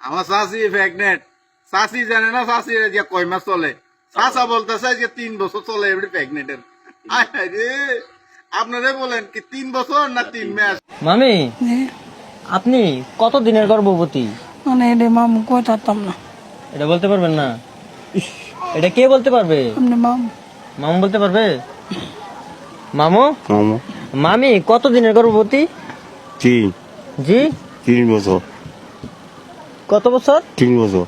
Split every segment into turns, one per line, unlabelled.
আমার চাষি প্রেগনেন্ট। চাষি জানে না চাষি যে কয় মাস চলে। চাষা বলতেছে যে 3 বছর চলে এমনি প্রেগনেন্টের। রে আপনারা বলেন কি 3 বছর না 3 মাস?
মামি
জি
আপনি কত দিনের গর্ভবতী
মানে এটা মামু কই থাকতাম না।
এটা বলতে পারবেন না? ইস, এটা কে বলতে পারবে?
আপনি মামু
মামু বলতে পারবে? মামু
মামা
মামি কত দিনের গর্ভবতী?
3
জি
3 বছর
কত বছর?
3 বছর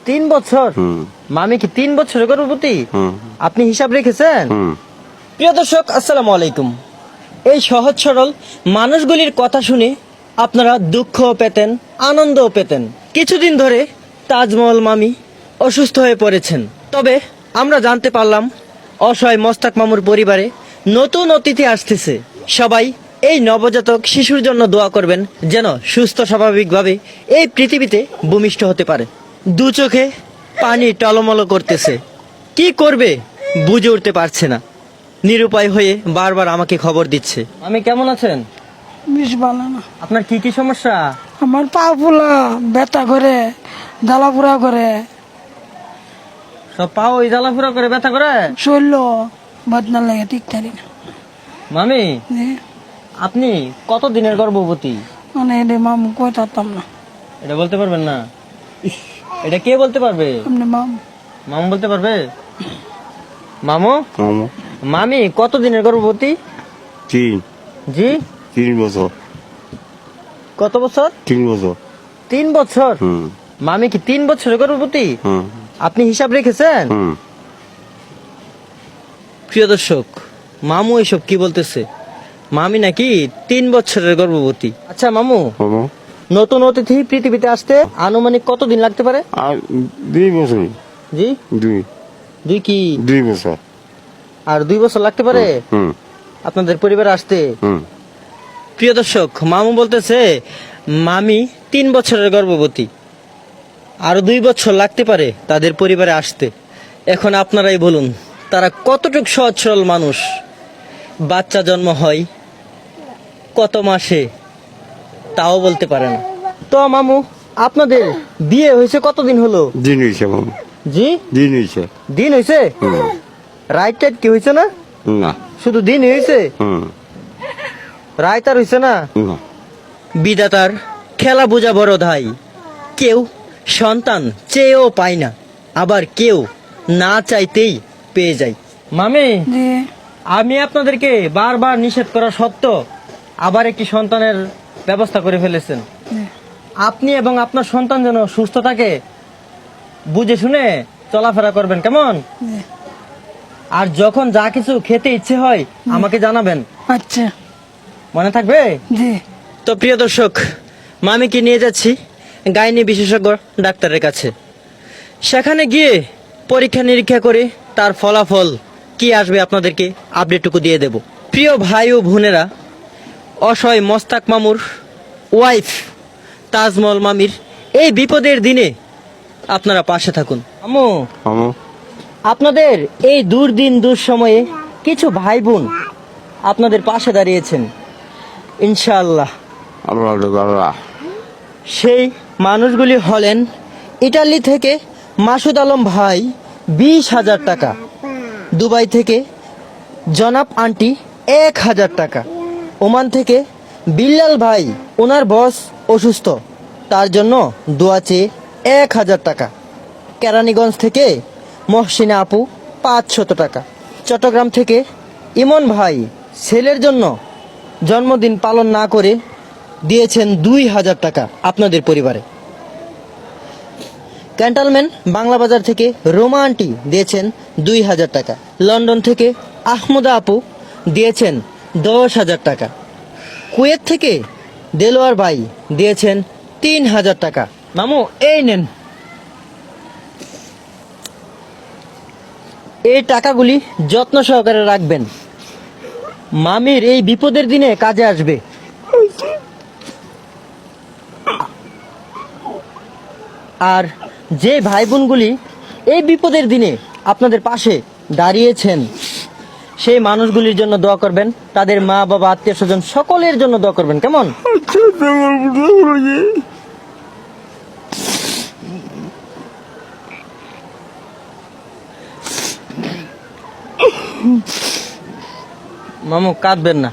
3 বছর।
হুম
মামি কি 3 বছরের গর্ভবতী?
হুম
আপনি হিসাব রেখেছেন?
হুম
প্রিয় দর্শক আসসালামু আলাইকুম। এই সহজ সরল মানুষগুলির কথা শুনে আপনারা দুঃখও পেতেন, আনন্দও পেতেন। কিছুদিন ধরে তাজমহল মামি অসুস্থ হয়ে পড়েছেন। তবে আমরা জানতে পারলাম অসহায় মোস্তাক মামুর পরিবারে নতুন অতিথি আসতেছে। সবাই এই নবজাতক শিশুর জন্য দোয়া করবেন যেন সুস্থ স্বাভাবিকভাবে এই পৃথিবীতে ভূমিষ্ঠ হতে পারে। দু চোখে পানি টলমল করতেছে, কি করবে বুঝে উঠতে পারছে না। নিরুপায় হয়ে বারবার আমাকে খবর দিচ্ছে। আমি কেমন আছেন?
বেশ ভালো না।
আপনার কি কি সমস্যা?
আমার পা ফুলা ব্যথা করে জ্বালা পোড়া করে
সব পাও ওই জ্বালাফুরা করে ব্যথা করে?
শরীর বদনা লাগে ঠিক থাকি না।
মামি
জি
আপনি কত দিনের গর্ভবতী?
মানে এটা মামু কই থাকতাম না।
এটা বলতে পারবেন না? ইস, এটা কে বলতে পারবে?
আপনি মামু
মামু বলতে পারবে? মামু
মামা
মামি কত দিনের গর্ভবতী?
3
জি
3 বছর
কত বছর?
3 বছর
3 বছর।
হুম
মামি কি 3 বছরের গর্ভবতী?
হুম
আপনি হিসাব রেখেছেন?
হুম
প্রিয় দর্শক, মামু এসব কি বলতেছে? মামি নাকি 3 বছরের গর্ভবতী। আচ্ছা মামু,
মামা
নতুন অতিথি পৃথিবীতে আসতে আনুমানিক কতদিন লাগতে পারে?
আর 2 বছর
জি
2
কি
2 বছর
আর 2 বছর লাগতে পারে
হুম
আপনাদের পরিবারে আসতে?
হুম
প্রিয় দর্শক, মামু বলতেছে মামি 3 বছরের গর্ভবতী, আরো 2 বছর লাগতে পারে তাদের পরিবারে আসতে। এখন আপনারাই বলুন তারা কতটুকু সহজ সরল মানুষ। বাচ্চা জন্ম হয় কত মাসে তাও বলতে পারে না। তো মামু আপনাদের বিয়ে হয়েছে কতদিন হলো?
দিন হয়েছে মামা
জি
দিন হয়েছে
দিন হয়েছে? রাইট টাইট কি হয়েছে না?
না
শুধু দিন হয়েছে,
হুম
রাইট আর হয়েছে না?
না
বিধাতার খেলা বোঝা বড় ধাই। কেউ সন্তান চেয়েও পায় না, আবার কেউ না চাইতেই পেয়ে যায়। মামি
জি
আমি আপনাদেরকে বারবার নিষেধ করা সত্ত্বেও আবার একটি সন্তানের ব্যবস্থা করে ফেলেছেন।
জি
আপনি এবং আপনার সন্তান যেন সুস্থ থাকে বুঝে শুনে চলাফেরা করবেন, কেমন?
জি
আর যখন যা কিছু খেতে ইচ্ছে হয় আমাকে জানাবেন,
আচ্ছা
মনে থাকবে?
জি
তো প্রিয় দর্শক, মামিকে নিয়ে যাচ্ছি গাইনি বিশেষজ্ঞ ডাক্তারের কাছে। সেখানে গিয়ে পরীক্ষা নিরীক্ষা করে তার ফলাফল কি আসবে আপনাদেরকে আপডেটটুকু দিয়ে দেব। প্রিয় ভাই ও বোনেরা, অসহায় মোস্তাক মামুর ওয়াইফ তাজমহল মামির এই বিপদের দিনে আপনারা পাশে থাকুন। আম্মু,
মামা
আপনাদের এই দুর্দিন দুঃসময়ে কিছু ভাই বোন আপনাদের পাশে দাঁড়িয়েছেন ইনশাআল্লাহ।
আল্লাহ
সেই মানুষগুলি হলেন ইটালি থেকে মাসুদ আলম ভাই 20,000 টাকা, দুবাই থেকে জনাব আন্টি 1,000 টাকা, ওমান থেকে বিল্লাল ভাই ওনার বস অসুস্থ তার জন্য দোয়া চেয়ে 1,000 টাকা, কেরানীগঞ্জ থেকে মহসিনা আপু 500 টাকা, চট্টগ্রাম থেকে ইমন ভাই ছেলের জন্য জন্মদিন পালন না করে দিয়েছেন 2,000 টাকা আপনাদের পরিবারে। ক্যান্টনমেন্ট বাংলা বাজার থেকে রোমা আন্টি দিয়েছেন 2,000 টাকা, লন্ডন থেকে আহমদা আপু দিয়েছেন 10,000 টাকা, কুয়েত থেকে দেলোয়ার ভাই দিয়েছেন 3,000 টাকা। মামু এই নেন, এই টাকাগুলি যত্ন সহকারে রাখবেন, মামির এই বিপদের দিনে কাজে আসবে। আর যে ভাই বোনগুলি এই বিপদের দিনে আপনাদের পাশে দাঁড়িয়েছেন সেই মানুষগুলির জন্য দোয়া করবেন, তাদের মা বাবা আত্মীয় স্বজন সকলের জন্য দোয়া করবেন, কেমন? মামু কাঁদবেন না।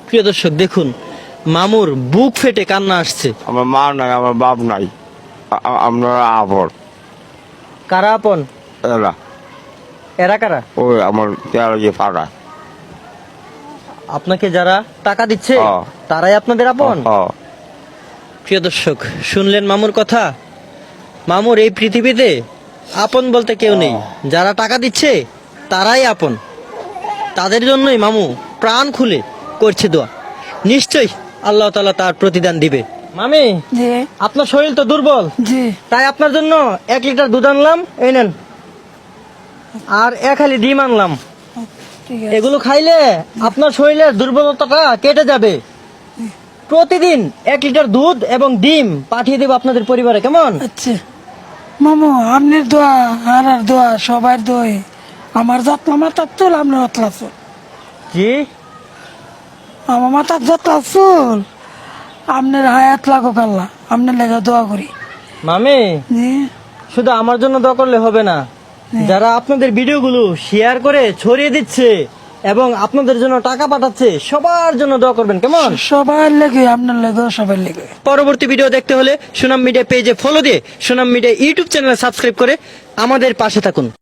প্রিয় দর্শক দেখুন, মামুর বুক ফেটে কান্না আসছে।
আমার মা নাই, আমার বাপ নাই, আপনারা আপন
কারা আপন?
এরা
এরা কারা?
ওই আমার তেয়ারে পাড়া।
আপনাকে যারা টাকা দিচ্ছে
হ্যাঁ।
তারাই আপনাদের আপন?
হ্যাঁ।
প্রিয় দর্শক শুনলেন মামুর কথা। মামুর এই পৃথিবীতে আপন বলতে কেউ নেই, যারা টাকা দিচ্ছে তারাই আপন। তাদের জন্যই মামু প্রাণ খুলে করছে দোয়া। নিশ্চয়ই আল্লাহ তাআলা তার প্রতিদান দিবে। মামি,
জি
আপনার শরীর তো দুর্বল,
জি
তাই আপনার জন্য 1 লিটার দুধ আনলাম, এই নেন। আর 1 হালি ডিম আনলাম।
ঠিক আছে।
এগুলো খাইলে আপনার শরীরের দুর্বলতাটা কেটে যাবে। প্রতিদিন 1 লিটার দুধ এবং ডিম পাঠিয়ে দেবো আপনাদের পরিবারে, কেমন?
আচ্ছা মামু, আপনার দোয়া আর দোয়া সবার দোয়া, আমার যত্ন মাথার চুল আপনার অতলা চুল,
জি,
আমার মাথার যত্ন চুল আপনার হায়াত লাগুক আল্লাহ, আপনার লেগে দোয়া করি।
মামি
জি
শুধু আমার জন্য দোয়া করলে হবে না, যারা আপনাদের ভিডিওগুলো শেয়ার করে ছড়িয়ে দিচ্ছে এবং আপনাদের জন্য টাকা পাঠাচ্ছে, সবার জন্য দোয়া করবেন, কেমন?
সবার লেগে, আপনার লেগে, সবার লেগে।
পরবর্তী ভিডিও দেখতে হলে সুনাম মিডিয়া পেজে ফলো দিয়ে সুনাম মিডিয়া ইউটিউব চ্যানেলে সাবস্ক্রাইব করে আমাদের পাশে থাকুন।